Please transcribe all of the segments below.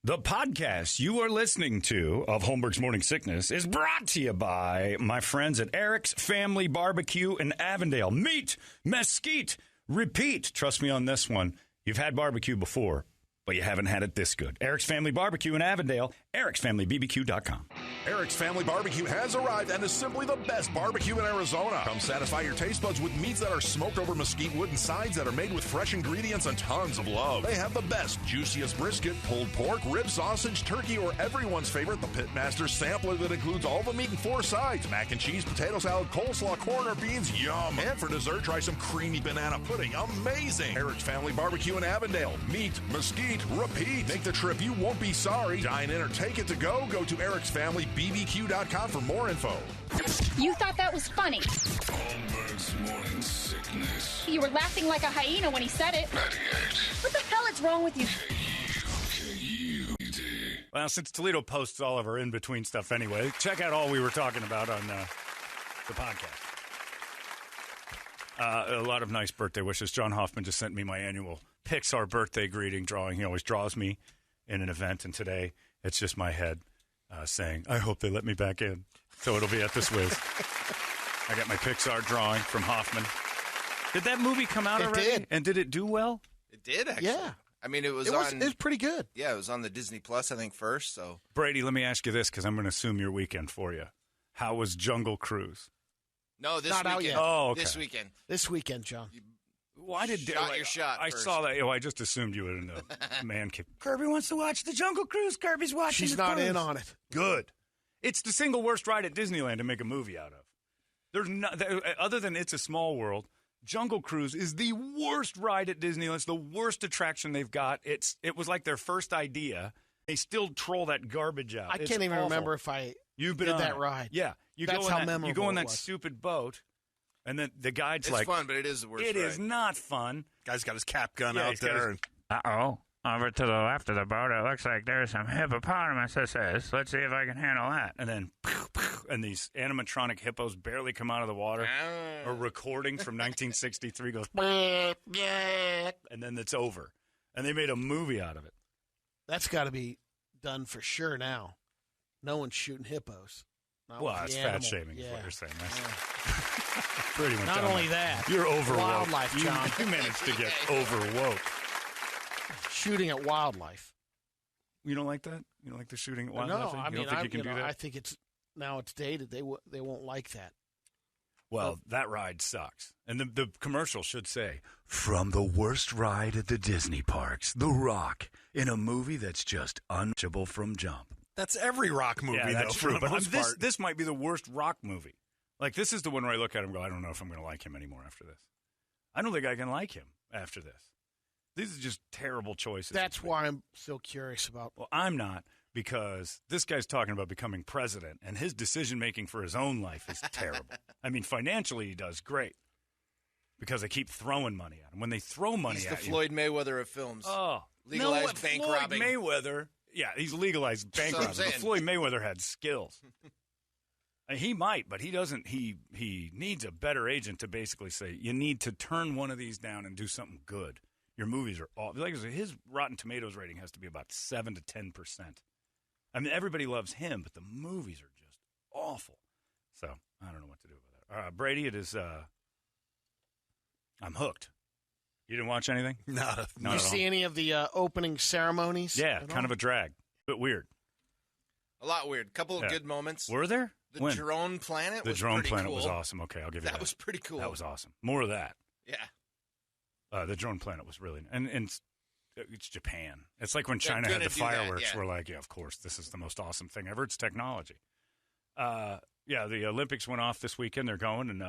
The podcast you are listening to of Holmberg's Morning Sickness is brought to you by my friends at Eric's Family Barbecue in Avondale. Meet, mesquite, repeat. Trust me on this one. You've had barbecue before, but you haven't had it this good. Eric's Family Barbecue in Avondale, ericsfamilybbq.com. Eric's Family Barbecue has arrived and is simply the best barbecue in Arizona. Come satisfy your taste buds with meats that are smoked over mesquite wood and sides that are made with fresh ingredients and tons of love. They have the best, juiciest brisket, pulled pork, rib sausage, turkey, or everyone's favorite, the Pitmaster sampler that includes all the meat and 4 sides, mac and cheese, potato salad, coleslaw, corn, or beans, yum. And for dessert, try some creamy banana pudding, amazing. Eric's Family Barbecue in Avondale. Meat, mesquite, repeat. Make the trip, you won't be sorry. Dine in or take it to go. Go to ericsfamilybbq.com for more info. You thought that was funny. Holmberg's Morning Sickness. You were laughing like a hyena when he said it. 98. What the hell is wrong with you? K-U-K-U-D. Well, since Toledo posts all of our in-between stuff anyway, check out all we were talking about on the podcast. A lot of nice birthday wishes. John Hoffman just sent me my annual Pixar birthday greeting drawing. He always draws me in an event, and today it's just my head saying, I hope they let me back in. So it'll be at the Swizz. I got my Pixar drawing from Hoffman. Did that movie come out already? It did. And did it do well? It did, actually. Yeah. I mean, it was pretty good. Yeah, it was on the Disney Plus, I think, first. So Brady, let me ask you this, because I'm going to assume your weekend for you. How was Jungle Cruise? No, this Not weekend. out yet. Oh, okay. This weekend. This weekend, John. Why did Shot your shot I first. saw that. I just assumed you were in the man cave. Kirby wants to watch the Jungle Cruise. Kirby's watching. She's not in on it. Good. It's the single worst ride at Disneyland to make a movie out of. There's no, other than It's a Small World. Jungle Cruise is the worst ride at Disneyland. It's the worst attraction they've got. It was like their first idea. They still troll that garbage out. I can't even remember if I You've been did on that it. ride. Yeah, That's how memorable you go on it that was. stupid boat, and then the guide's It's like, fun, but it is the worst It ride. is not fun. Guy's got his cap gun Yeah, out he's got there. his- Uh-oh. Over to the left of the boat, it looks like there's some hippopotamuses. Let's see if I can handle that. And then, and these animatronic hippos barely come out of the water. A recording from 1963 goes, and then it's over. And they made a movie out of it. That's got to be done for sure now. No one's shooting hippos. Not Well, with that's the fat animal. shaming is Yeah. what you're saying. That's pretty much Not on only it. that. You're over Wildlife, woke. John. You managed to get over woke. Shooting at wildlife. You don't like that? You don't like the shooting at No, wildlife thing? I You mean, don't think you can do that? I think it's dated. They won't like that. Well, that ride sucks. And the commercial should say, from the worst ride at the Disney parks, The Rock, in a movie that's just unwatchable from jump. That's every rock movie, Yeah, though, that's for true. the But most this, part. this might be the worst Rock movie. Like, this is the one where I look at him and go, I don't know if I'm going to like him anymore after this. I don't think I can like him after this. These are just terrible choices. That's why I'm so curious about. Well, I'm not, because this guy's talking about becoming president, and his decision-making for his own life is terrible. I mean, financially, he does great, because they keep throwing money at him. When they throw money He's at the you... Floyd Mayweather of films. Oh. Legalized no, bank Floyd robbing. Mayweather... Yeah, he's legalized bank That's what I'm robbing. But saying. Floyd Mayweather had skills. He might, but he doesn't. He needs a better agent to basically say, you need to turn one of these down and do something good. Your movies are all... Like I said, his Rotten Tomatoes rating has to be about 7 to 10%. I mean, everybody loves him, but the movies are just awful. So, I don't know what to do about that. Brady, it is... I'm hooked. You didn't watch anything? Not Did you see any of the opening ceremonies? Yeah, at kind all? of a drag. Bit weird. A lot weird. Couple of good moments. Were there? The When? drone planet The was drone pretty planet cool. was awesome. Okay, I'll give you that. That was pretty cool. That was awesome. More of that. Yeah. The drone planet was really... And it's Japan. It's like when They're China had gonna the do that, fireworks. yeah. We're like, yeah, of course, this is the most awesome thing ever. It's technology. Yeah, the Olympics went off this weekend. They're going, and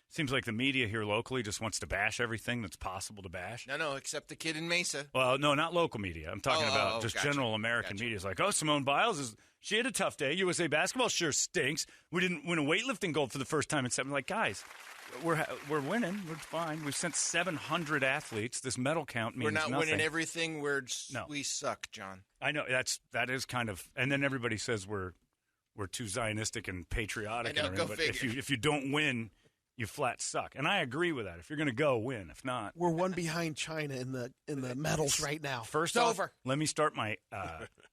seems like the media here locally just wants to bash everything that's possible to bash. No, except the kid in Mesa. Well, no, not local media. I'm talking about just gotcha. general American Gotcha. media. It's like, oh, Simone Biles, she had a tough day. USA basketball sure stinks. We didn't win a weightlifting gold for the first time in 7. Like, guys, we're winning. We're fine. We've sent 700 athletes. This medal count means We're not nothing. winning everything. No. We suck, John. I know that is kind of, and then everybody says we're too Zionistic and patriotic. I know, and go everything, but figure. if you don't win, you flat suck. And I agree with that. If you're going to go, win. If not, We're one behind China in the medals right now. First it's off, over. Let me start my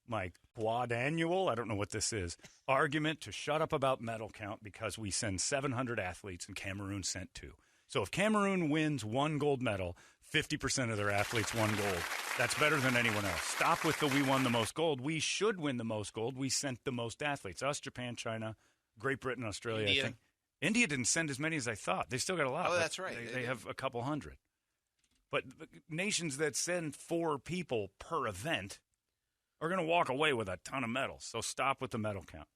my quadannual, I don't know what this is, argument to shut up about medal count because we send 700 athletes and Cameroon sent 2. So if Cameroon wins 1 gold medal, 50% of their athletes won gold. That's better than anyone else. Stop with the we won the most gold. We should win the most gold. We sent the most athletes. Us, Japan, China, Great Britain, Australia, India. I think. India didn't send as many as I thought. They still got a lot. Oh, that's right. They have a couple hundred. But nations that send 4 people per event are going to walk away with a ton of medals. So stop with the medal count.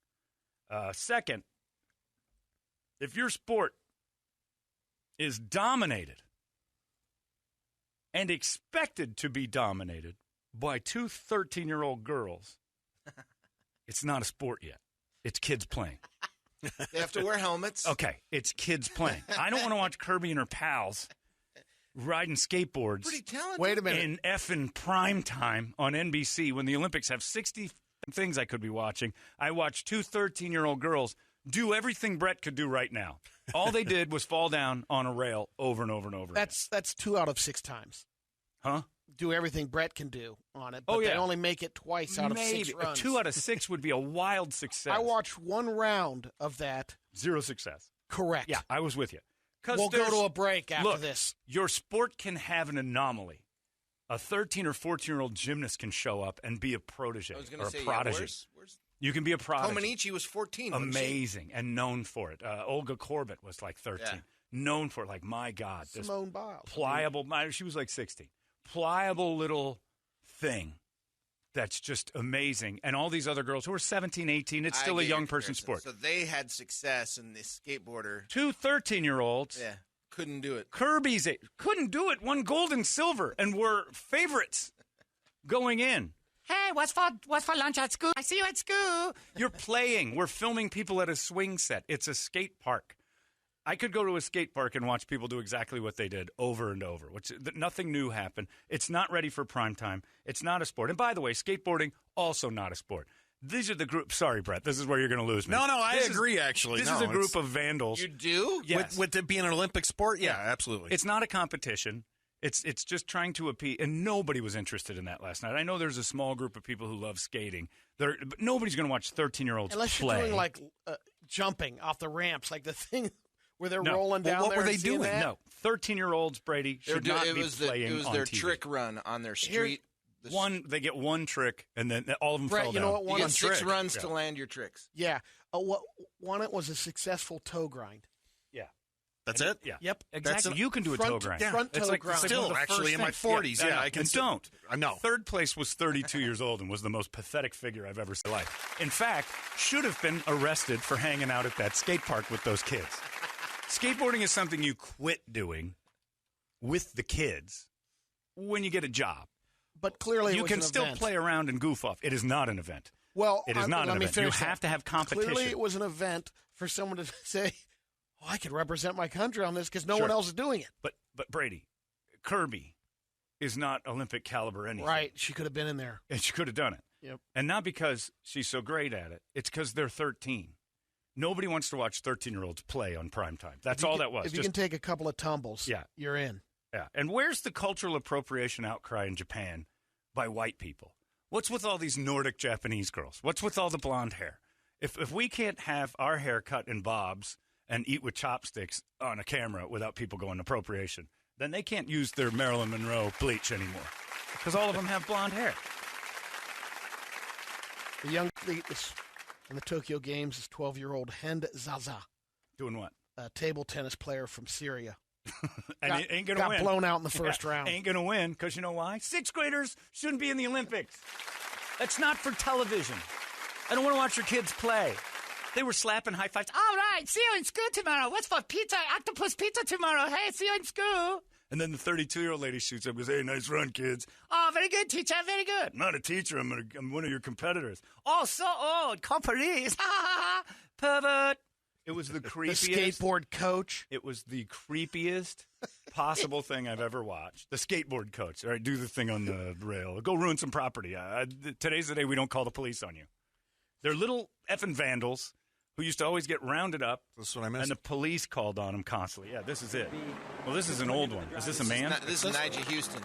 Second, if your sport is dominated and expected to be dominated by 2 13-year-old girls, it's not a sport yet. It's kids playing. They have to wear helmets. Okay, it's kids playing. I don't want to watch Kirby and her pals riding skateboards. Pretty talented. Wait a minute. In effing prime time on NBC when the Olympics have 60 things I could be watching. I watched 2 13-year-old girls do everything Brett could do right now. All they did was fall down on a rail over and over and over. That's 2 out of 6 times. Huh? Do everything Brett can do on it, but Oh, yeah. they only make it twice out of 6 runs. 2 out of 6 would be a wild success. I watched 1 round of that. 0 success. Correct. Yeah, I was with you. We'll go to a break after this. Your sport can have an anomaly. A 13 or 14-year-old gymnast can show up and be a protege I was or going to a say, prodigy. where's You can be a prodigy. Komanichi was 14. wasn't she? Amazing and known for it. Olga Corbett was like 13. Yeah. Known for it. Like, my God. This Simone Biles. pliable. She was like 16. Pliable little thing that's just amazing. And all these other girls who are 17, 18, it's still I a get your young person's comparison. sport. So they had success, and the skateboarder, 2 13-year-olds. couldn't do it. Kirby's couldn't do it. Won gold and silver and were favorites going in. Hey, what's for lunch at school? I see you at school. You're playing. We're filming people at a swing set. It's a skate park. I could go to a skate park and watch people do exactly what they did over and over, which nothing new happened. It's not ready for prime time. It's not a sport. And by the way, skateboarding, also not a sport. These are the group. Sorry, Brett. This is where you're going to lose me. No, I agree, actually. This is a group of vandals. You do? Yes. With it being an Olympic sport? Yeah, absolutely. It's not a competition. It's just trying to appeal. And nobody was interested in that last night. I know there's a small group of people who love skating. But nobody's going to watch 13-year-olds Unless play. you're doing like jumping off the ramps, like the thing where they're No. rolling down Well, what there. were they and seeing doing? that? No. 13-year-olds, Brady, should not be playing It was on their TV. trick run on their street. They get one trick, and then all of them Brett, fell you down. know what? You One get 6 trick. runs Yeah. to land your tricks. Yeah. One it was a successful toe grind. Yeah. That's it? Yeah. Yep. Exactly. That's You can do a toe front- grind. yeah. front It's toe like grind. it's like Still, one of the actually, first in my things. 40s, yeah, I can and still- don't. I know. Third place was 32 years old and was the most pathetic figure I've ever seen in my life. In fact, should have been arrested for hanging out at that skate park with those kids. Skateboarding is something you quit doing with the kids when you get a job. But clearly, You it was can an still event. play around and goof off. It is not an event. Well, It is not let an me event. You finish that. have to have competition. Clearly, it was an event for someone to say, "Oh, I could represent my country on this because no one else is doing it." But Brady, Kirby is not Olympic caliber anything. Right? She could have been in there. And she could have done it. Yep. And not because she's so great at it. It's because they're 13. Nobody wants to watch 13-year-olds play on prime time. That's all that was. If you can take a couple of tumbles, Yeah. you're in. Yeah. And where's the cultural appropriation outcry in Japan by white people? What's with all these Nordic Japanese girls? What's with all the blonde hair? If we can't have our hair cut in bobs and eat with chopsticks on a camera without people going appropriation, then they can't use their Marilyn Monroe bleach anymore because all of them have blonde hair. In the Tokyo Games, this 12-year-old Hend Zaza, Doing what? a table tennis player from Syria, And got, it ain't going to got win. blown out in the first round. Ain't going to win because you know why? 6th graders shouldn't be in the Olympics. That's not for television. I don't want to watch your kids play. They were slapping high fives. All right, see you in school tomorrow. What's for pizza? Octopus pizza tomorrow. Hey, see you in school. And then the 32-year-old lady shoots up and goes, hey, nice run, kids. Oh, very good, teacher, very good. I'm not a teacher. I'm one of your competitors. Oh, so old. Companies. Pervert. It was the The creepiest. skateboard coach. It was the creepiest possible thing I've ever watched. The skateboard coach. All right, do the thing on the rail. Go ruin some property. Today's the day we don't call the police on you. They're little effing vandals who used to always get rounded up. That's what I missed. And the police called on him constantly. Yeah, this is it. Well, this is an old one. Is this a man? This is Nigel Houston.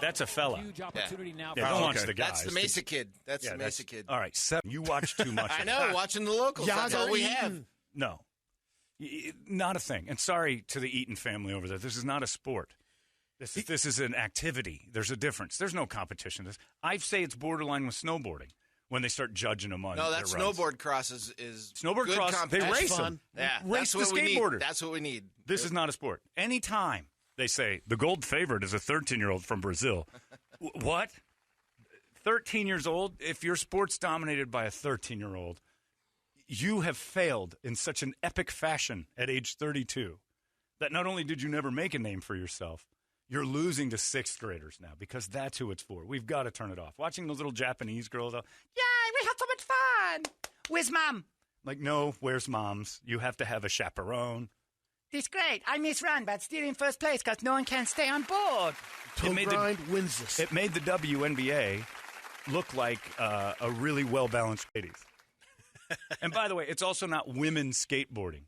That's a fella. Huge opportunity now. Yeah, don't watch the guys. That's the Mesa kid. That's the Mesa kid. All right, you watch too much. I know, watching the locals. That's all we have. No. Not a thing. And sorry to the Eaton family over there. This is not a sport. This is an activity. There's a difference. There's no competition. I say it's borderline with snowboarding when they start judging them on. No, that snowboard cross is snowboard good cross. They race them. Yeah, race the skateboarders. That's what we need. This is not a sport. Anytime they say the gold favorite is a 13-year-old from Brazil, what? 13 years old? If your sport's dominated by a 13-year-old, you have failed in such an epic fashion at age 32 that not only did you never make a name for yourself, you're losing to sixth graders now because that's who it's for. We've got to turn it off. Watching those little Japanese girls, yay, we had so much fun. Where's Mom? Like, no, where's Mom's? You have to have a chaperone. It's great. I misrun, but still in first place because no one can stay on board. Grind wins this. It made the WNBA look like a really well-balanced ladies. And by the way, it's also not women's skateboarding.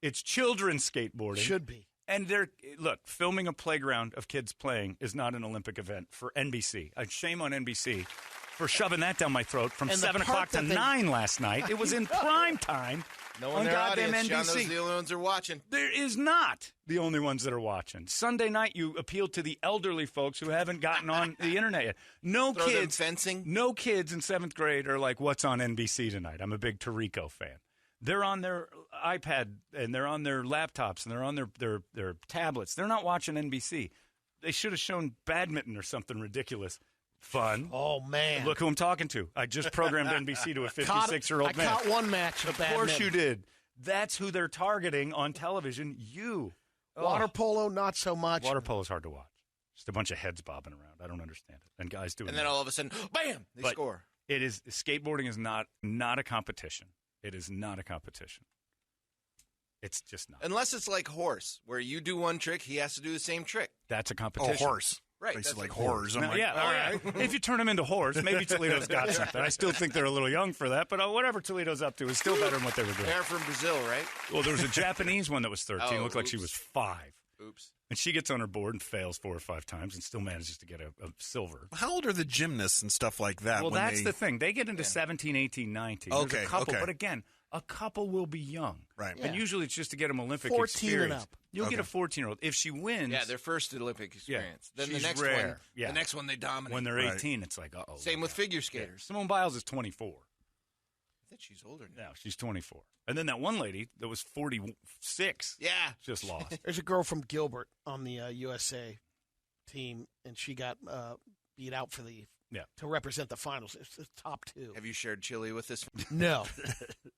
It's children's skateboarding. Should be. And filming a playground of kids playing is not an Olympic event for NBC. Shame on NBC for shoving that down my throat from 7 o'clock to 9 last night. It was in prime time. No one on their goddamn audience, NBC. John, those are the only ones that are watching. There is not the only ones that are watching. Sunday night, you appeal to the elderly folks who haven't gotten on the internet yet. No kids in 7th grade are like, what's on NBC tonight? I'm a big Tirico fan. They're on their iPad, and they're on their laptops, and they're on their tablets. They're not watching NBC. They should have shown badminton or something ridiculous. Fun. Oh, man. Look who I'm talking to. I just programmed NBC to a 56-year-old man. I caught one match of badminton. Of course you did. That's who they're targeting on television, you. Water polo, not so much. Water polo is hard to watch. Just a bunch of heads bobbing around. I don't understand it. And guys doing it. And then all of a sudden, bam, they score. Skateboarding is not a competition. It is not a competition. It's just not. Unless it's like horse, where you do one trick, he has to do the same trick. That's a competition. Oh, horse. Right. Basically like horrors. All right. If you turn them into horse, maybe Toledo's got something. I still think they're a little young for that, but whatever Toledo's up to is still better than what they were doing. They're from Brazil, right? Well, there was a Japanese one that was 13. Looked like she was 5. Oops. And she gets on her board and fails 4 or 5 times and still manages to get a silver. How old are the gymnasts and stuff like that? Well, that's the thing. They get into 17, 18, 19. Okay, There's a couple, but again, a couple will be young. Right. And usually it's just to get them Olympic 14 experience. and up. You'll get a 14-year-old. If she wins. Yeah, their first Olympic experience. Then she's the next rare. one. Yeah. The next one they dominate. When they're 18, it's like, uh-oh. Same with figure skaters. Simone Biles is 24. I think she's older now. No, she's 24. And then that one lady that was 46. Yeah. Just lost. There's a girl from Gilbert on the USA team, and she got beat out for to represent the finals. It's the top 2. Have you shared chili with this? No,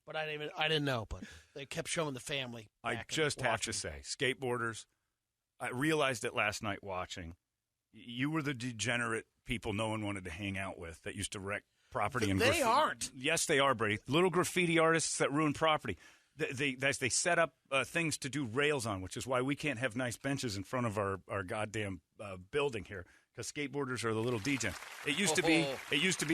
but I didn't know. But they kept showing the family. I just have to say, skateboarders. I realized it last night watching. You were the degenerate people no one wanted to hang out with that used to wreck property and they aren't. Yes, they are, Brady. Little graffiti artists that ruin property. They set up things to do rails on, which is why we can't have nice benches in front of our goddamn building here. Because skateboarders are the little degens. It used to be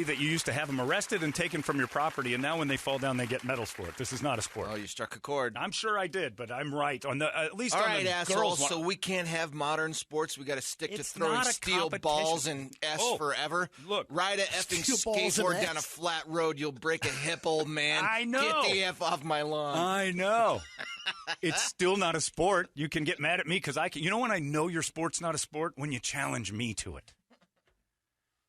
that you used to have them arrested and taken from your property, and now when they fall down, they get medals for it. This is not a sport. Oh, you struck a chord. I'm sure I did, but I'm right on at least. All on right, the asshole. girls. So we can't have modern sports. We got to stick to It's throwing not a steel balls and forever. Look, ride a effing steel balls and skateboard down a flat road. You'll break a hip, old man. I know. Get the F off my lawn. I know. It's still not a sport. You can get mad at me because I can. You know when I know your sport's not a sport? When you challenge me to it.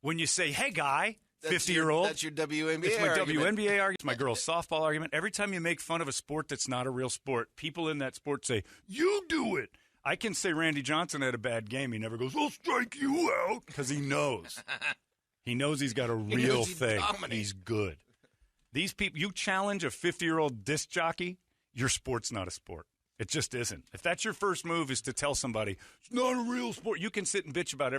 When you say, hey, guy, 50-year-old. That's your WNBA It's my argument. WNBA argument. It's my girls' softball argument. Every time you make fun of a sport that's not a real sport, people in that sport say, you do it. I can say Randy Johnson had a bad game. He never goes, I'll strike you out, because he knows. He knows he's got a real thing. He's good. These people, you challenge a 50-year-old disc jockey, your sport's not a sport. It just isn't. If that's your first move is to tell somebody, it's not a real sport, you can sit and bitch about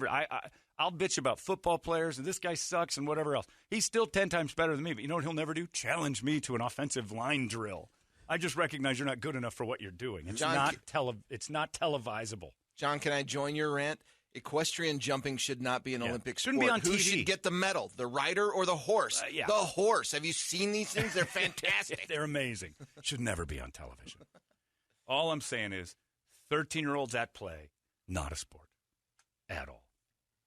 I'll bitch about football players, and this guy sucks and whatever else. He's still 10 times better than me, but you know what he'll never do? Challenge me to an offensive line drill. I just recognize you're not good enough for what you're doing. It's John, not televisable. John, can I join your rant? Equestrian jumping should not be an Olympic sport. Shouldn't be on Who TV. should get the medal? The rider or the horse? Yeah. The horse. Have you seen these things? They're fantastic. They're amazing. Should never be on television. All I'm saying is 13-year-olds at play, not a sport at all.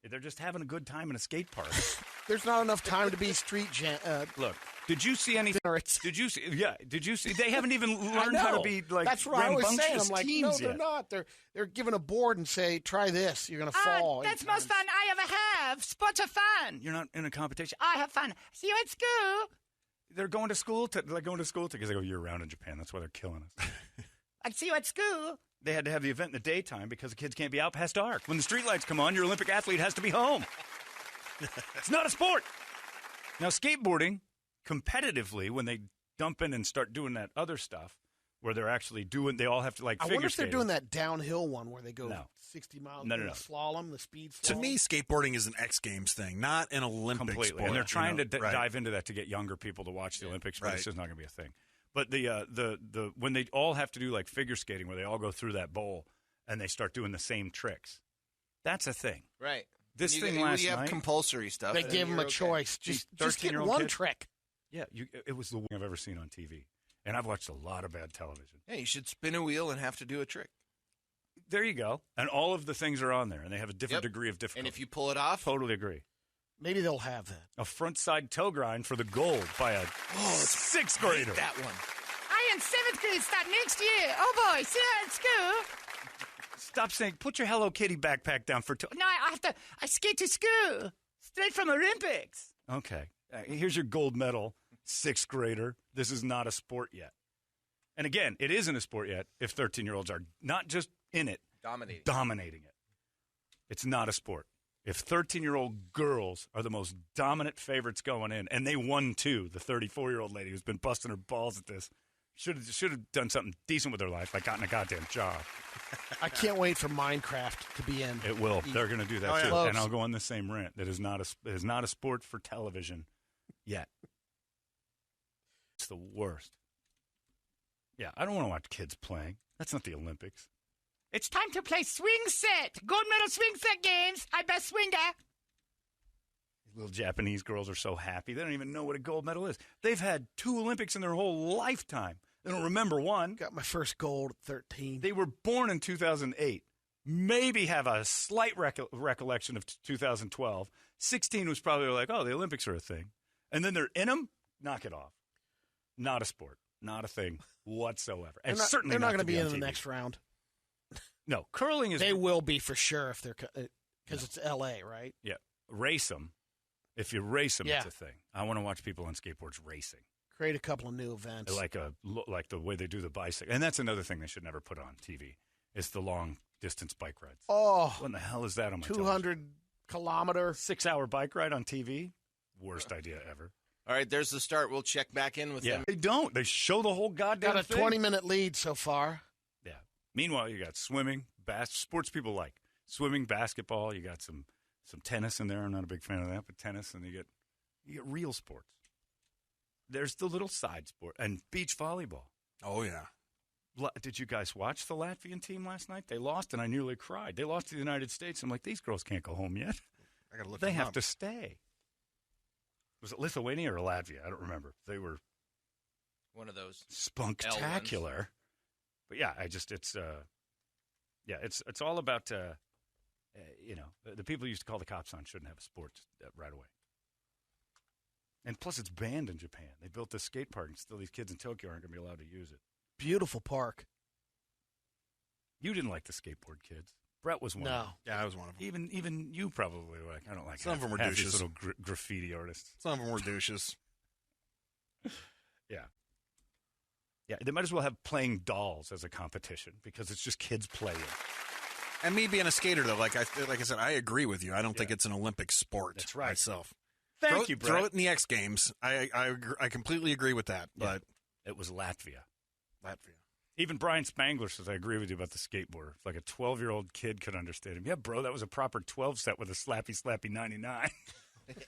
They're just having a good time in a skate park. There's not enough time to be street Look, did you see anything? Did you see? Yeah, did you see? They haven't even learned how to be like That's what I was saying. rambunctious I'm like, teams no, yet. they're not. They're given a board and say, try this. You're going to fall. That's the most fun I ever have. Sports are fun. You're not in a competition. I have fun. See you at school. They're going to school. They're going to school because they go year-round in Japan. That's why they're killing us. I'd see you at school. They had to have the event in the daytime because the kids can't be out past dark. When the streetlights come on, your Olympic athlete has to be home. It's not a sport. Now, skateboarding, competitively, when they dump in and start doing that other stuff, where they're actually doing, they all have to, like, I wonder if they're doing that downhill one where they go 60 miles No. slalom, the speed slalom. To me, skateboarding is an X Games thing, not an Olympic completely. sport. And they're trying to right. dive into that to get younger people to watch the Olympics, but Right. it's just not going to be a thing. But the when they all have to do like figure skating, where they all go through that bowl and they start doing the same tricks, that's a thing. Right. This you, thing you, last you have night, compulsory stuff. They and give them you're a choice. These Just get 13-year-old one kids. trick. Yeah, it was the one I've ever seen on TV, and I've watched a lot of bad television. Yeah, you should spin a wheel and have to do a trick. There you go, and all of the things are on there, and they have a different degree of difficulty. And if you pull it off, totally agree. Maybe they'll have that. A front side toe grind for the gold by a sixth grader. that one. I am 7th grade start next year. Oh, boy. See you at school. Stop saying, put your Hello Kitty backpack down for toe. No, I skate to school. Straight from Olympics. Okay. Here's your gold medal, sixth grader. This is not a sport yet. And again, it isn't a sport yet if 13-year-olds are not just in it, dominating it. It's not a sport. If 13-year-old girls are the most dominant favorites going in, and they won too, the 34-year-old lady who's been busting her balls at this, should have done something decent with her life, like gotten a goddamn job. I can't wait for Minecraft to be in. It will. They're going to do that too. Close. And I'll go on the same rant. It is not a sport for television yet. It's the worst. Yeah, I don't want to watch kids playing. That's not the Olympics. It's time to play swing set. Gold medal swing set games. I best swinger. These little Japanese girls are so happy. They don't even know what a gold medal is. They've had 2 Olympics in their whole lifetime. They don't remember one. Got my first gold at 13. They were born in 2008. Maybe have a slight recollection of 2012. 16 was probably like, oh, the Olympics are a thing. And then they're in them? Knock it off. Not a sport. Not a thing whatsoever. And certainly they're not going to be in on the TV. next round. No, curling is... They will be for sure if they're because it's L.A., right? Yeah, race them. If you race them, Yeah. it's a thing. I want to watch people on skateboards racing. Create a couple of new events. Like the way they do the bicycle. And that's another thing they should never put on TV. It's the long-distance bike rides. Oh. What in the hell is that on my 200-kilometer. 6-hour bike ride on TV? Worst idea ever. All right, there's the start. We'll check back in with them. They don't. They show the whole goddamn Got a thing. 20-minute lead so far. Yeah. Meanwhile, you got swimming, sports people like. Swimming, basketball. You got some tennis in there. I'm not a big fan of that, but tennis. And you get real sports. There's the little side sport. And beach volleyball. Oh, yeah. Did you guys watch the Latvian team last night? They lost, and I nearly cried. They lost to the United States. I'm like, these girls can't go home yet. I gotta look They them have up. to stay. Was it Lithuania or Latvia? I don't remember. They were One of those. spunktacular. But yeah, it's all about the people who used to call the cops on shouldn't have a sport right away. And plus, it's banned in Japan. They built this skate park, and still these kids in Tokyo aren't going to be allowed to use it. Beautiful park. You didn't like the skateboard kids. Brett was one. No. Of them. Yeah, I was one of them. Even you probably were like, I don't like Some of them were half these douches. little graffiti artists. Some of them were douches. Yeah. Yeah, they might as well have playing dolls as a competition because it's just kids playing. And me being a skater, though, like I said, I agree with you. I don't think it's an Olympic sport. That's right. Myself. Thank you, Brett. Throw it in the X Games. I completely agree with that. Yeah. But It was Latvia. Latvia. Even Brian Spangler says, I agree with you about the skateboarder. It's like a 12-year-old kid could understand him. Yeah, bro, that was a proper 12 set with a slappy 99.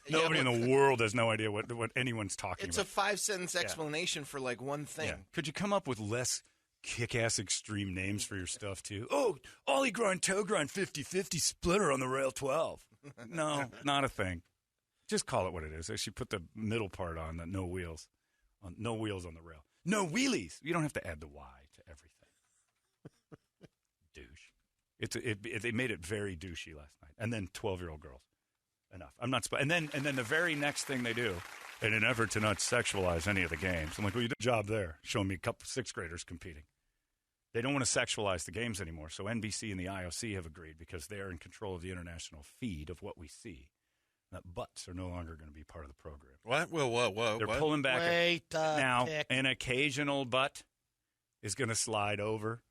Nobody in the world has no idea what anyone's talking It's about. a 5-sentence explanation for like one thing. Yeah. Could you come up with less kick-ass extreme names for your stuff, too. Oh, ollie grind, toe grind, 50-50 splitter on the rail 12. No, not a thing. Just call it what it is. They should put the middle part on, the no wheels. No wheels on the rail. No wheelies. You don't have to add the Y to everything. Douche. They made it very douchey last night. And then 12-year-old girls. Enough. I'm not. And then the very next thing they do, in an effort to not sexualize any of the games, I'm like, well, you did a job there, showing me a couple sixth graders competing. They don't want to sexualize the games anymore. So NBC and the IOC have agreed because they're in control of the international feed of what we see. That butts are no longer going to be part of the program. What? Whoa. They're what? pulling back. Now, pick. an occasional butt is going to slide over,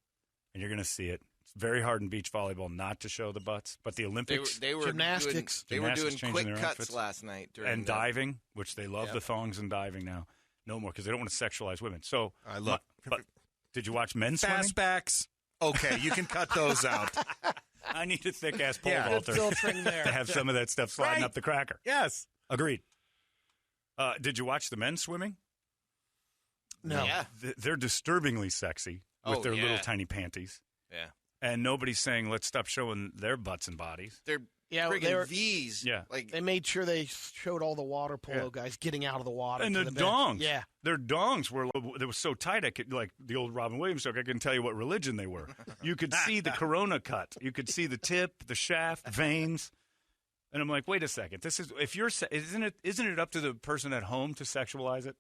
and you're going to see it. It's very hard in beach volleyball not to show the butts, but the Olympics, they were gymnastics. They were doing changing quick their cuts outfits. last night And diving, which they love the thongs and diving now. No more because they don't want to sexualize women. So I love. But did you watch men's swimming? Fastbacks. Okay, you can cut those out. I need a thick ass pole Yeah. vaulter Filtering there. to have some of that stuff sliding Right. up the cracker. Yes. Agreed. Did you watch the men's swimming? No. Yeah. They're disturbingly sexy with their little tiny panties. Yeah. And nobody's saying, let's stop showing their butts and bodies. They're friggin' they were- V's. Yeah. Like They made sure they showed all the water polo guys getting out of the water. And to the bench. dongs. Yeah. Their dongs were so tight, I could, like the old Robin Williams joke, I couldn't tell you what religion they were. You could see the corona cut. You could see the tip, the shaft, veins. And I'm like, wait a second. This is, if you're, isn't it up to the person at home to sexualize it?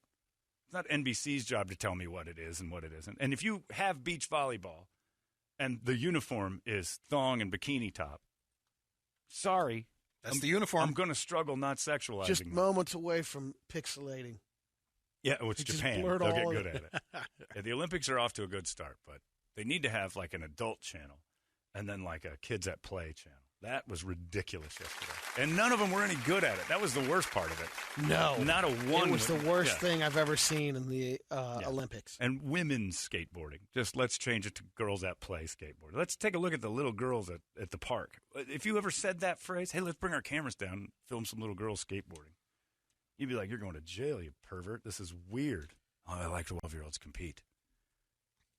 It's not NBC's job to tell me what it is and what it isn't. And if you have beach volleyball and the uniform is thong and bikini top, sorry. That's the uniform. I'm going to struggle not sexualizing Just them. moments away from pixelating. Yeah, it's It just Japan. blurred They'll all get of good it. at it. Yeah, the Olympics are off to a good start, but they need to have like an adult channel and then like a kids at play channel. That was ridiculous yesterday. And none of them were any good at it. That was the worst part of it. No. Not a one. It was the worst yeah. thing I've ever seen in the Olympics. And women's skateboarding. Just let's change it to girls at play skateboarding. Let's take a look at the little girls at the park. If you ever said that phrase, hey, let's bring our cameras down and film some little girls skateboarding. You'd be like, you're going to jail, you pervert. This is weird. Oh, I like 12-year-olds compete.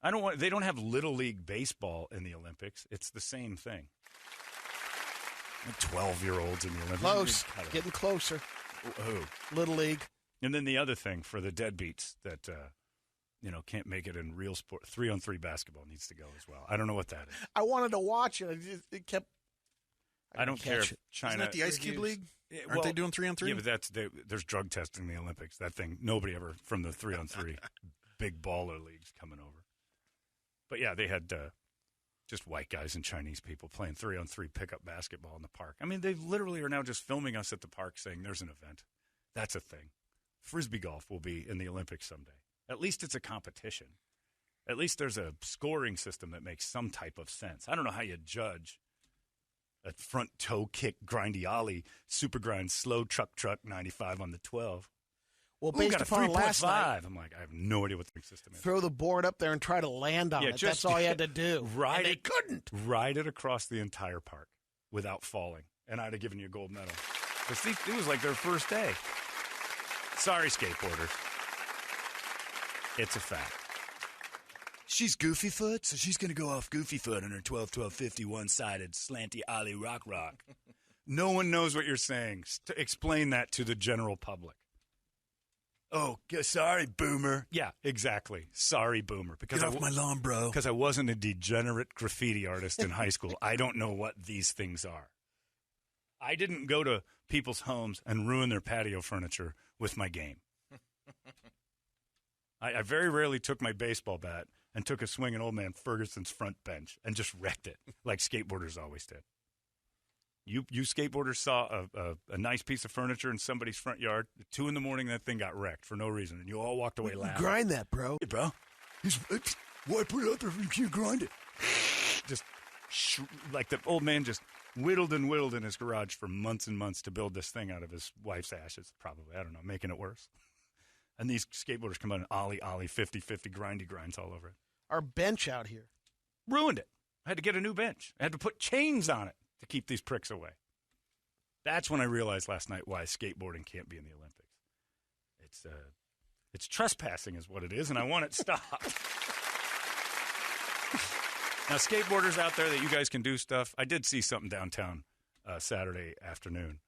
They don't have Little League baseball in the Olympics. It's the same thing. 12-year-olds in the Olympics. Close. Getting closer. Oh. Little League. And then the other thing for the deadbeats that, can't make it in real sport, 3-on-3 basketball needs to go as well. I don't know what that is. I wanted to watch it. It kept. I don't care if China. Isn't that the Ice Cube reviews. League? Aren't they doing 3-on-3? Yeah, but there's drug testing in the Olympics. That thing, nobody ever from the 3-on-3 big baller leagues coming over. But yeah, they had just white guys and Chinese people playing 3-on-3 pickup basketball in the park. I mean, they literally are now just filming us at the park saying there's an event. That's a thing. Frisbee golf will be in the Olympics someday. At least it's a competition. At least there's a scoring system that makes some type of sense. I don't know how you judge a front toe kick, grindy ollie, super grind, slow truck 95 on the 12. Well, Ooh, based got a upon last 3.5. night, I'm like, I have no idea what the system is. throw the board up there and try to land on it. That's all you had to do. Ride and they it, couldn't. Ride it across the entire park without falling, and I'd have given you a gold medal. It was like their first day. Sorry, skateboarders. It's a fact. She's goofy foot, so she's going to go off goofy foot on her 12-12-50 one-sided slanty ollie rock. No one knows what you're saying. Explain that to the general public. Oh, sorry, boomer. Yeah, exactly. Sorry, boomer. Because Get off my lawn, bro. Because I wasn't a degenerate graffiti artist in high school. I don't know what these things are. I didn't go to people's homes and ruin their patio furniture with my game. I very rarely took my baseball bat and took a swing at old man Ferguson's front bench and just wrecked it like skateboarders always did. You skateboarders saw a nice piece of furniture in somebody's front yard. At 2 a.m, that thing got wrecked for no reason, and you all walked away laughing. Grind that, bro. Hey, bro. Why put it out there if you can't grind it? Just like the old man just whittled in his garage for months and months to build this thing out of his wife's ashes, probably. I don't know, making it worse. And these skateboarders come out and ollie, 50-50, grinds all over it. Our bench out here. Ruined it. I had to get a new bench. I had to put chains on it to keep these pricks away. That's when I realized last night why skateboarding can't be in the Olympics. It's trespassing is what it is, and I want it stopped. Now, skateboarders out there that you guys can do stuff. I did see something downtown Saturday afternoon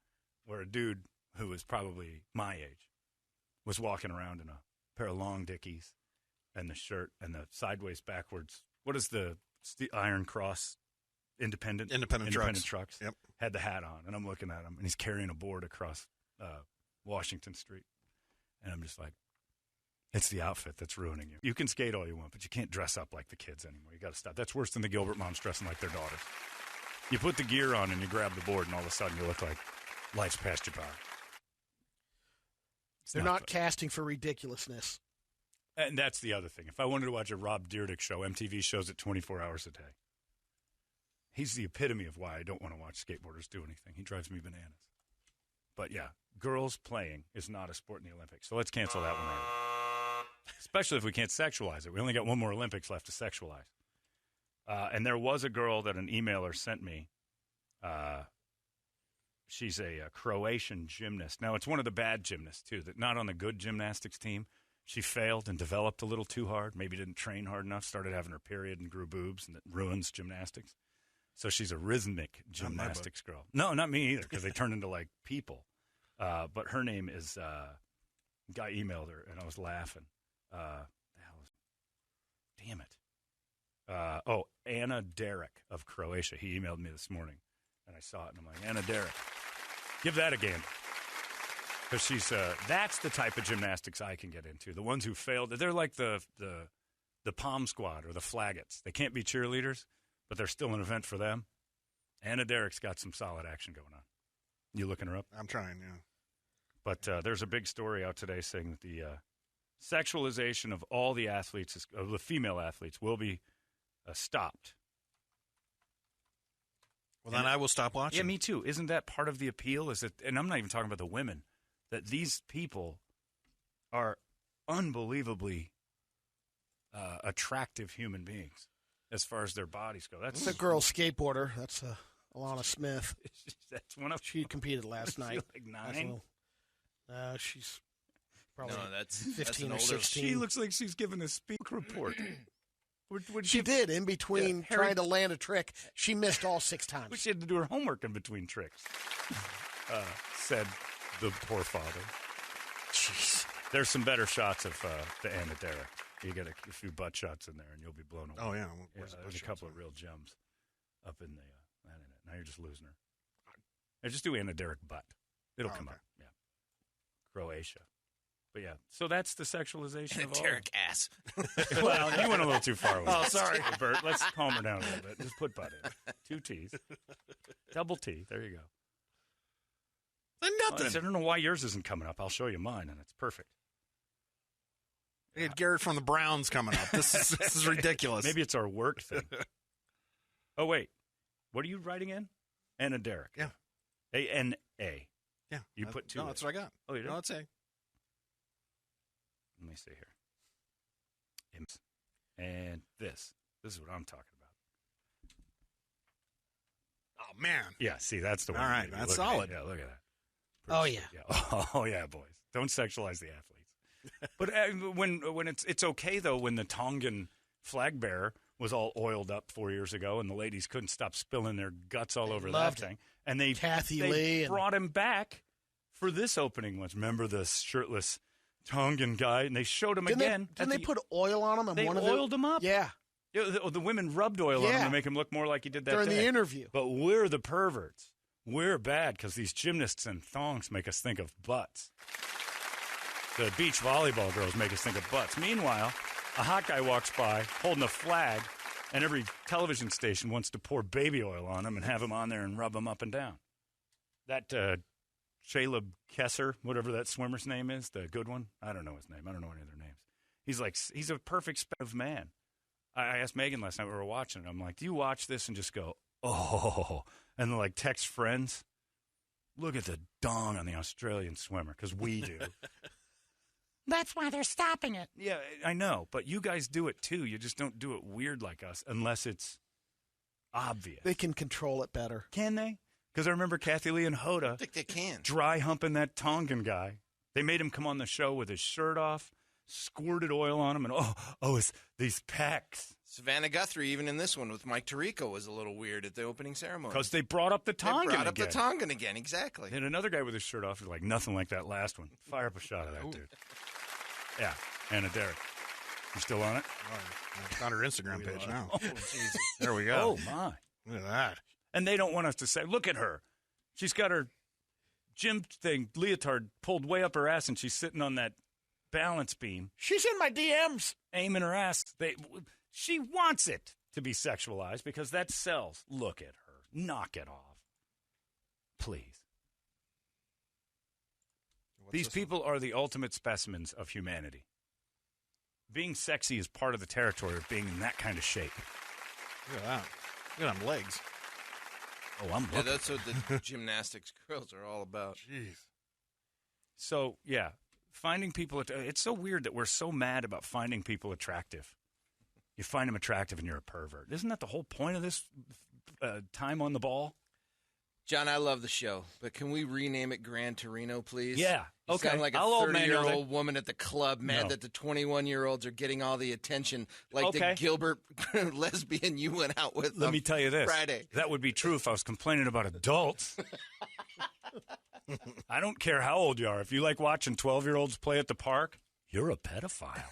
where a dude who was probably my age was walking around in a pair of long dickies and the shirt and the sideways backwards. What is the Iron Cross Independent trucks? Yep. Had the hat on, and I'm looking at him, and he's carrying a board across Washington Street. And I'm just like, it's the outfit that's ruining you. You can skate all you want, but you can't dress up like the kids anymore. You got to stop. That's worse than the Gilbert moms dressing like their daughters. You put the gear on and you grab the board, and all of a sudden you look like life's passed you by. They're not casting for ridiculousness. And that's the other thing. If I wanted to watch a Rob Dyrdek show, MTV shows it 24 hours a day. He's the epitome of why I don't want to watch skateboarders do anything. He drives me bananas. But, yeah, girls playing is not a sport in the Olympics. So let's cancel that one out. Especially if we can't sexualize it. We only got one more Olympics left to sexualize. And there was a girl that an emailer sent me. She's a Croatian gymnast. Now, it's one of the bad gymnasts, too, that not on the good gymnastics team. She failed and developed a little too hard, maybe didn't train hard enough, started having her period and grew boobs, and it ruins gymnastics. So she's a rhythmic gymnastics girl. No, not me either, because they turned into, like, people. But her name is, guy emailed her, and I was laughing. Damn it. Anna Derek of Croatia. He emailed me this morning, and I saw it, and I'm like, Anna Derek, give that a gander. Because she's, that's the type of gymnastics I can get into. The ones who failed, they're like the Palm Squad or the Flaggets. They can't be cheerleaders, but they're still an event for them. Anna Derek's got some solid action going on. You looking her up? I'm trying, yeah. But there's a big story out today saying that the sexualization of all the athletes, of the female athletes, will be stopped. Well, then I will stop watching. Yeah, me too. Isn't that part of the appeal? Is it? And I'm not even talking about the women. That these people are unbelievably attractive human beings as far as their bodies go. That's a girl skateboarder. That's Alana Smith. That's one of. She competed last night. Like 9. She's probably that's 15 an or 16. She looks like she's giving a speak report. She did in between trying to land a trick. She missed all 6 times. She had to do her homework in between tricks. Said the poor father. Jeez. There's some better shots of the Anna Derek. You get a few butt shots in there, and you'll be blown away. Oh, yeah. There's a couple of real gems up in the now you're just losing her. Now just do Anna Derek butt. It'll come up. Yeah. Croatia. But, yeah. So that's the sexualization of all. Derek ass. Well, you went a little too far with Oh, sorry. Bert, let's calm her down a little bit. Just put butt in. 2 T's. Double T. There you go. Nothing. I don't know why yours isn't coming up. I'll show you mine, and it's perfect. We had Garrett from the Browns coming up. This is ridiculous. Maybe it's our work thing. Oh, wait. What are you writing in? Anna Derek. Yeah. A-N-A. Yeah. You put 2. No, that's what I got. Oh, you did? No, it's A. Let me see here. And this. This is what I'm talking about. Oh, man. Yeah, see, that's the one. All right, that's solid. Yeah, look at that. Oh, yeah. Oh, yeah, boys. Don't sexualize the athletes. But when it's okay, though, when the Tongan flag bearer was all oiled up 4 years ago and the ladies couldn't stop spilling their guts all over that thing. And they brought him back for this opening once. Remember the shirtless Tongan guy? And they showed him again. Didn't they put oil on him? And they oiled him up. Yeah. The women rubbed oil on him to make him look more like he did that during the interview. But we're the perverts. We're bad because these gymnasts and thongs make us think of butts. The beach volleyball girls make us think of butts. Meanwhile, a hot guy walks by holding a flag, and every television station wants to pour baby oil on him and have him on there and rub him up and down. That Caleb Kesser, whatever that swimmer's name is, the good one, I don't know his name. I don't know any of their names. He's a perfect spectrum of man. I asked Megan last night, we were watching it. I'm like, do you watch this and just go, oh, and then like text friends? Look at the dong on the Australian swimmer, because we do. That's why they're stopping it. Yeah, I know, but you guys do it too. You just don't do it weird like us unless it's obvious. They can control it better. Can they? Because I remember Kathy Lee and Hoda I think they can. dry humping that Tongan guy. They made him come on the show with his shirt off. squirted oil on them, and it's these pecs. Savannah Guthrie, even in this one with Mike Tirico, was a little weird at the opening ceremony. Because they brought up the Tongan They brought up again. the Tongan again, exactly. And another guy with his shirt off was like, nothing like that last one. Fire up a shot of that dude. Yeah, Anna Derrick. You still on it? It's on her Instagram page now. Oh, Jesus. There we go. Oh, my. Look at that. And they don't want us to say, look at her. She's got her gym thing, leotard, pulled way up her ass, and she's sitting on that balance beam. She's in my DMs. Aiming her ass. She wants it to be sexualized because that sells. Look at her. Knock it off. Please. These people are the ultimate specimens of humanity. Being sexy is part of the territory of being in that kind of shape. Look at that. Look at them legs. Oh, I'm looking. Yeah, that's what the gymnastics girls are all about. Jeez. So, yeah, finding people, it's so weird that we're so mad about finding people attractive. You find them attractive and you're a pervert. Isn't that the whole point of this time on the ball? John, I love the show, but can we rename it Gran Torino, please? Yeah. You Okay. sound like a I'll old man 30-year-old woman at the club, mad No. that the 21-year-olds are getting all the attention, like Okay. the Gilbert lesbian you went out with. Let me tell you this. Friday. That would be true if I was complaining about adults. I don't care how old you are. If you like watching 12-year-olds play at the park, you're a pedophile.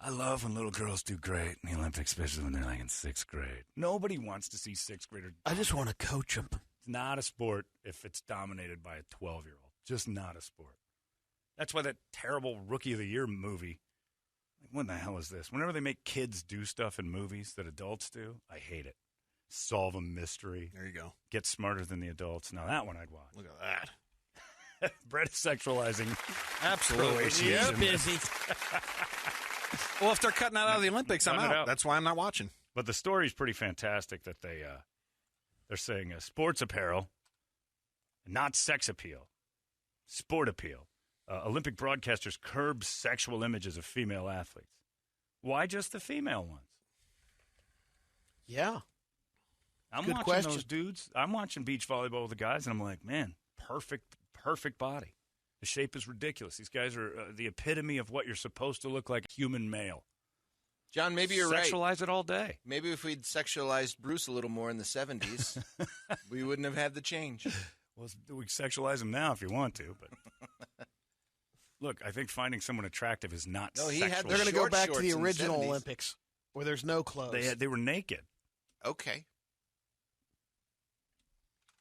I love when little girls do great in the Olympics, especially when they're like in 6th grade. Nobody wants to see 6th grader. I just want to coach them. It's not a sport if it's dominated by a 12-year-old. Just not a sport. That's why that terrible Rookie of the Year movie, like, what the hell is this? Whenever they make kids do stuff in movies that adults do, I hate it. Solve a mystery. There you go. Get smarter than the adults. Now that one I'd watch. Look at that. Brett is sexualizing. Absolutely. Croatian. You're busy. Well, if they're cutting that out of the Olympics, I'm Cutting it out. out. That's why I'm not watching. But the story's pretty fantastic that they're saying sports apparel, not sex appeal, sport appeal. Olympic broadcasters curb sexual images of female athletes. Why just the female ones? Yeah. I'm Good watching question. those dudes. I'm watching beach volleyball with the guys, and I'm like, man, perfect body. The shape is ridiculous. These guys are the epitome of what you're supposed to look like, human male. John, maybe you're right. Sexualize it all day. Maybe if we'd sexualized Bruce a little more in the 70s, we wouldn't have had the change. Well, we sexualize them now if you want to, but look, I think finding someone attractive is not No, he sexual. had They're going to go Short back to shorts the in the original 70s. Olympics where there's no clothes. They were naked. Okay.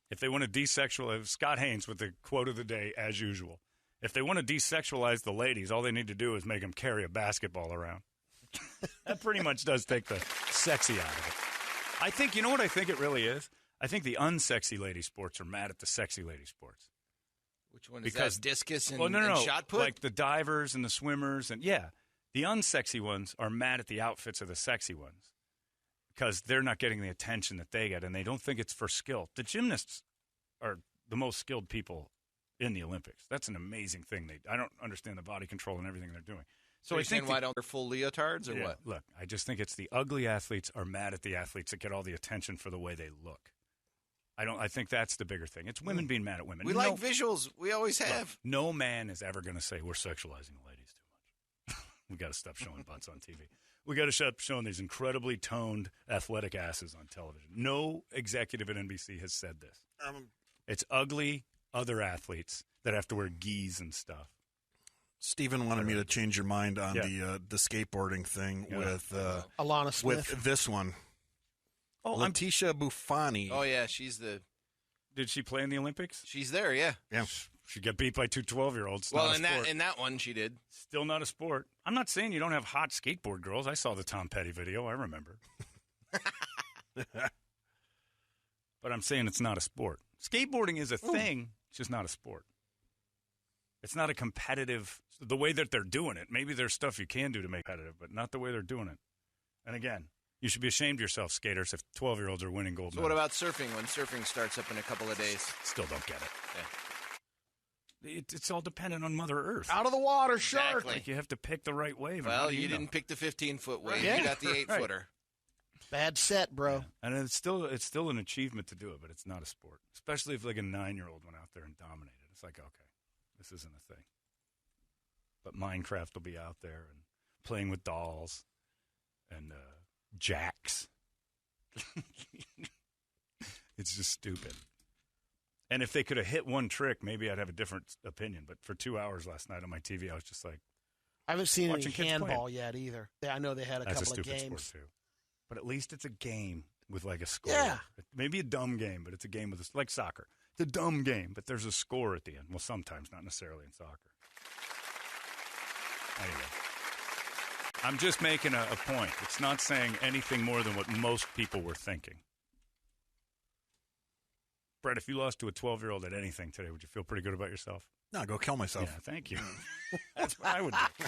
If they want to desexualize, Scott Haynes with the quote of the day, as usual. If they want to desexualize the ladies, all they need to do is make them carry a basketball around. That pretty much does take the sexy out of it. I think, you know what I think it really is? I think the unsexy lady sports are mad at the sexy lady sports. Which one is Because- that? Discus and, Well, no, and shot put? like the divers and the swimmers. And yeah, the unsexy ones are mad at the outfits of the sexy ones because they're not getting the attention that they get, and they don't think it's for skill. The gymnasts are the most skilled people in the Olympics. That's an amazing thing. I don't understand the body control and everything they're doing. So I you're saying think why don't they wear full leotards or yeah, what? Look, I just think it's the ugly athletes are mad at the athletes that get all the attention for the way they look. I think that's the bigger thing. It's women being mad at women. We like visuals. We always have. Look, no man is ever going to say we're sexualizing the ladies too much. We got to stop showing butts on TV. We got to stop showing these incredibly toned athletic asses on television. No executive at NBC has said this. It's ugly other athletes that have to wear gis and stuff. Stephen wanted me to change your mind on the skateboarding thing with Alana Smith. with this one. Oh, Letitia Buffani. Oh, yeah. She's the. Did she play in the Olympics? She's there, yeah. Yeah. She got beat by two 12-year-olds. Well, in that one, she did. Still not a sport. I'm not saying you don't have hot skateboard girls. I saw the Tom Petty video. I remember. But I'm saying it's not a sport. Skateboarding is a thing. It's just not a sport. It's not a competitive, the way that they're doing it. Maybe there's stuff you can do to make it competitive, but not the way they're doing it. And again, you should be ashamed of yourself, skaters, if 12-year-olds are winning gold So what medals. about surfing when surfing starts up in a couple of days? Still don't get it. Yeah. It's all dependent on Mother Earth. Out of the water, shark. Exactly. Like you have to pick the right wave. and how Well, do you know? didn't pick the 15-foot wave. Yeah. You got the 8-footer. Bad set, bro. Yeah. And it's still an achievement to do it, but it's not a sport. Especially if like a 9-year-old went out there and dominated. It's like, okay, this isn't a thing. But Minecraft will be out there and playing with dolls and jacks. It's just stupid. And if they could have hit one trick, maybe I'd have a different opinion. But for 2 hours last night on my TV, I was just like, I haven't seen any kids handball playing. yet either. I know they had a That's couple a of stupid games. sport too. But at least it's a game with like a score. Yeah. Maybe a dumb game, but it's a game with like soccer. It's a dumb game, but there's a score at the end. Well, sometimes, not necessarily in soccer. Anyway, I'm just making a point. It's not saying anything more than what most people were thinking. Brett, if you lost to a 12-year-old at anything today, would you feel pretty good about yourself? No, go kill myself. Yeah, thank you. That's what I would do.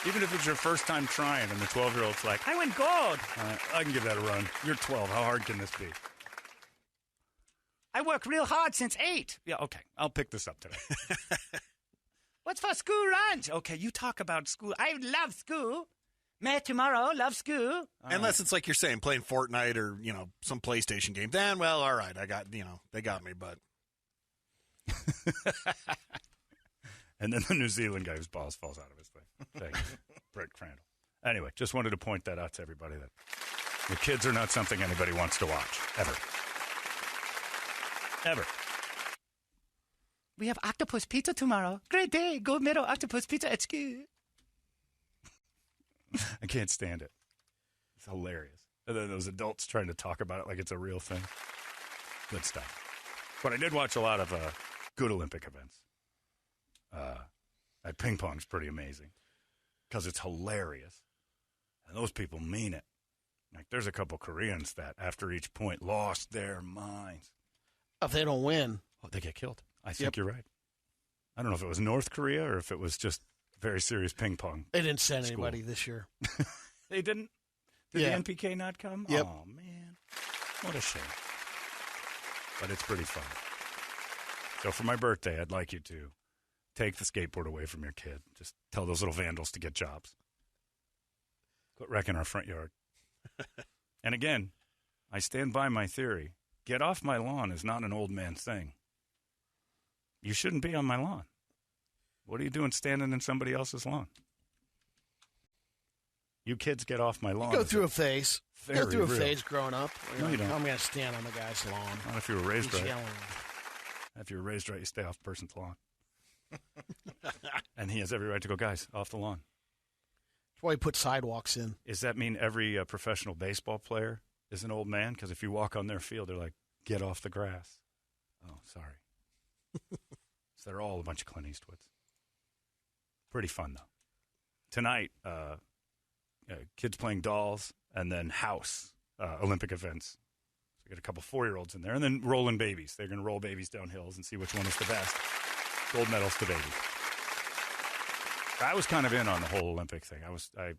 Even if it's your first time trying and the 12-year-old's like, I went gold. I can give that a run. You're 12. How hard can this be? I work real hard since 8. Yeah, okay. I'll pick this up today. What's for school lunch? Okay, you talk about school. I love school. Matt tomorrow, love school. Unless it's like you're saying, playing Fortnite or, some PlayStation game. Then, well, all right, they got me, but. And then the New Zealand guy whose balls falls out of his thing. Thank you, Brett Crandall. Anyway, just wanted to point that out to everybody that the kids are not something anybody wants to watch, ever. Ever. We have octopus pizza tomorrow. Great day. Gold medal octopus pizza at school. I can't stand it. It's hilarious. And then those adults trying to talk about it like it's a real thing. Good stuff. But I did watch a lot of good Olympic events. That ping pong's pretty amazing because it's hilarious. And those people mean it. Like, there's a couple Koreans that, after each point, lost their minds. If they don't win. Oh, they get killed. I think you're right. I don't know if it was North Korea or if it was just very serious ping pong. They didn't send anybody this year. They didn't? Did the NPK not come? Yep. Oh, man. What a shame. But it's pretty fun. So for my birthday, I'd like you to take the skateboard away from your kid. Just tell those little vandals to get jobs. Quit wrecking our front yard. And again, I stand by my theory. Get off my lawn is not an old man thing. You shouldn't be on my lawn. What are you doing standing in somebody else's lawn? You kids get off my lawn. You go through a phase. Very Go through a real. phase growing up. No, you don't. I'm going to stand on the guy's lawn. Not if you were raised He's right. yelling. If you were raised right, you stay off the person's lawn. And he has every right to go, guys, off the lawn. That's why he put sidewalks in. Does that mean every professional baseball player is an old man? Because if you walk on their field, they're like, get off the grass. Oh, sorry. So they're all a bunch of Clint Eastwoods. Pretty fun, though. Tonight, kids playing dolls, and then house Olympic events. So we got a couple 4-year-olds in there, and then rolling babies. They're going to roll babies down hills and see which one is the best. Gold medals to babies. I was kind of in on the whole Olympic thing.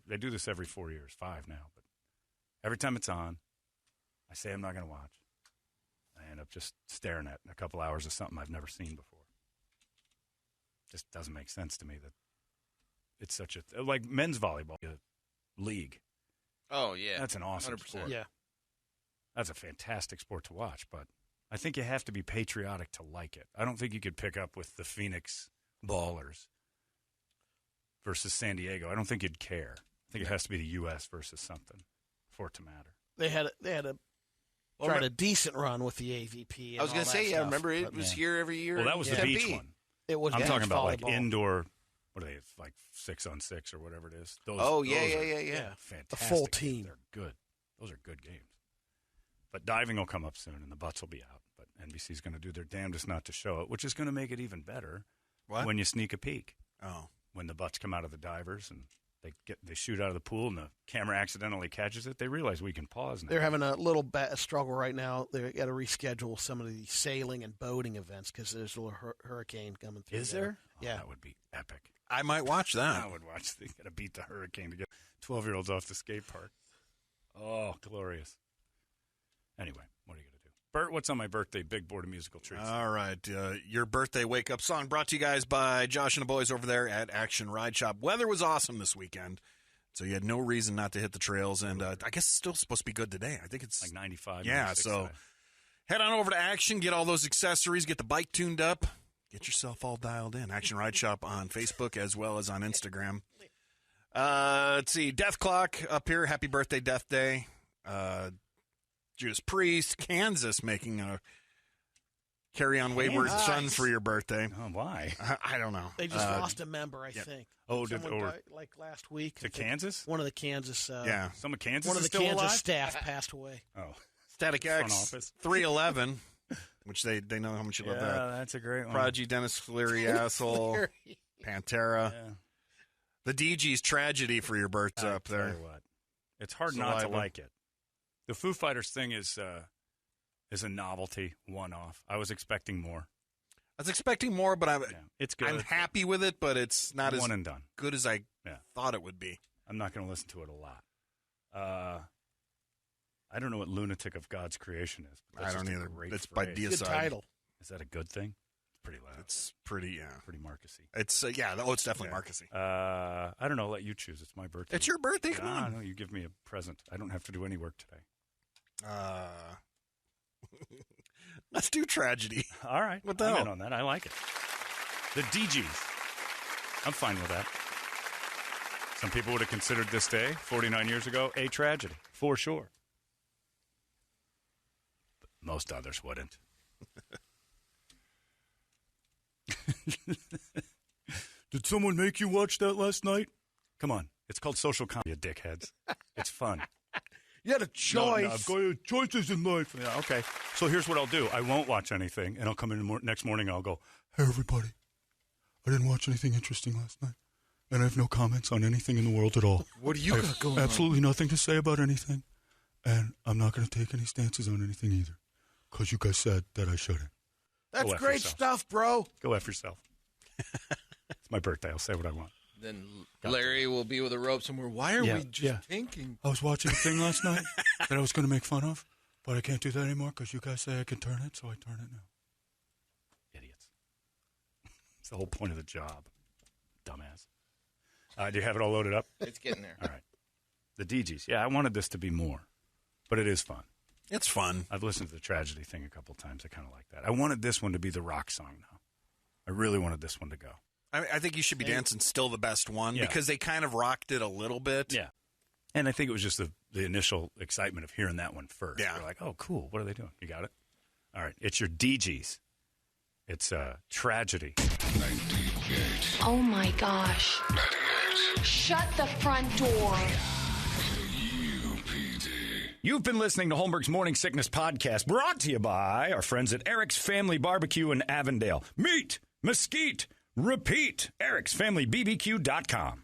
They do this every 4 years, 5 now, but every time it's on, I say I'm not going to watch. I end up just staring at a couple hours of something I've never seen before. Just doesn't make sense to me that it's such a, like men's volleyball league. Oh, yeah. That's an awesome 100%. sport. Yeah. That's a fantastic sport to watch, but I think you have to be patriotic to like it. I don't think you could pick up with the Phoenix Ballers versus San Diego. I don't think you'd care. I think it has to be the U.S. versus something for it to matter. They had a decent run with the AVP. And I was going to say, yeah, remember it was here every year. Well, that was the Tempe. beach one. It was I'm talking about like volleyball. indoor. What are they, like 6-on-6 or whatever it is? Those, Oh, those yeah. are fantastic. A full games. team. They're good. Those are good games. But diving will come up soon, and the butts will be out. But NBC's going to do their damnedest not to show it, which is going to make it even better when you sneak a peek. Oh. When the butts come out of the divers and they shoot out of the pool and the camera accidentally catches it, they realize we can pause now. They're having a little struggle right now. They got to reschedule some of the sailing and boating events because there's a little hurricane coming through. Is there? Oh, Yeah. that would be epic. I might watch that. I would watch. They got to beat the hurricane to get 12-year-olds off the skate park. Oh, glorious. Anyway, what are you going to do? Bert, what's on my birthday big board of musical treats? All right. Your birthday wake-up song brought to you guys by Josh and the boys over there at Action Ride Shop. Weather was awesome this weekend, so you had no reason not to hit the trails, and I guess it's still supposed to be good today. I think it's like 95. Yeah, 96 so today. head on over to Action, get all those accessories, get the bike tuned up, get yourself all dialed in. Action Ride Shop on Facebook as well as on Instagram. Let's see. Death Clock up here. Happy birthday, Death Day. Judas Priest, Kansas making a Carry On Wayward Son for your birthday. Oh, why? I don't know. They just lost a member, I think. Oh, died, like last week. To Kansas? One of the Kansas. Some of Kansas. One of the still Kansas alive? Staff passed away. Oh, Static X 311, which they know how much you love that. Yeah, that's a great one. Prodigy, Dennis Cleary, Asshole, Pantera. Yeah. The DG's Tragedy for your birthday up there. Tell you what, it's hard not to like it. The Foo Fighters thing is a novelty, one-off. I was expecting more. I was expecting more, but it's good. I'm happy with it, but it's not as one and done. Good as I thought it would be. I'm not going to listen to it a lot. I don't know what Lunatic of God's Creation is. But that's I don't either. It's by Deicide. Good title. Is that a good thing? It's pretty loud. It's pretty, pretty Marcusy. It's it's definitely Marcusy. I don't know. I'll let you choose. It's my birthday. It's your birthday. Come on. No, you give me a present. I don't have to do any work today. Let's do Tragedy. All right. What the I'm hell? in on that. I like it. The DGs. I'm fine with that. Some people would have considered this day, 49 years ago, a tragedy, for sure. But most others wouldn't. Did someone make you watch that last night? Come on. It's called social comedy, you dickheads. It's fun. You had a choice. No, I've got choices in life. Yeah, okay. So here's what I'll do. I won't watch anything, and I'll come in next morning and I'll go, hey, everybody. I didn't watch anything interesting last night, and I have no comments on anything in the world at all. What do you got going on? Absolutely nothing to say about anything, and I'm not going to take any stances on anything either, because you guys said that I shouldn't. That's Go F great yourself. stuff, bro. Go F yourself. It's my birthday. I'll say what I want. Then Larry will be with a rope somewhere. Why are we just thinking? I was watching a thing last night that I was going to make fun of, but I can't do that anymore because you guys say I can turn it, so I turn it now. Idiots. It's the whole point of the job. Dumbass. Do you have it all loaded up? It's getting there. All right. The DGs. Yeah, I wanted this to be more, but it is fun. It's fun. I've listened to the Tragedy thing a couple times. I kind of like that. I wanted this one to be the rock song now. I really wanted this one to go. I think You Should Be Dancing still the best one because they kind of rocked it a little bit. Yeah. And I think it was just the initial excitement of hearing that one first. Yeah. You're like, oh, cool. What are they doing? You got it? All right. It's your DGs. It's Tragedy. 98. Oh, my gosh. 98. Shut the front door. UPD. You've been listening to Holmberg's Morning Sickness Podcast, brought to you by our friends at Eric's Family Barbecue in Avondale. Meet, mesquite, repeat. Eric'sFamilyBBQ.com.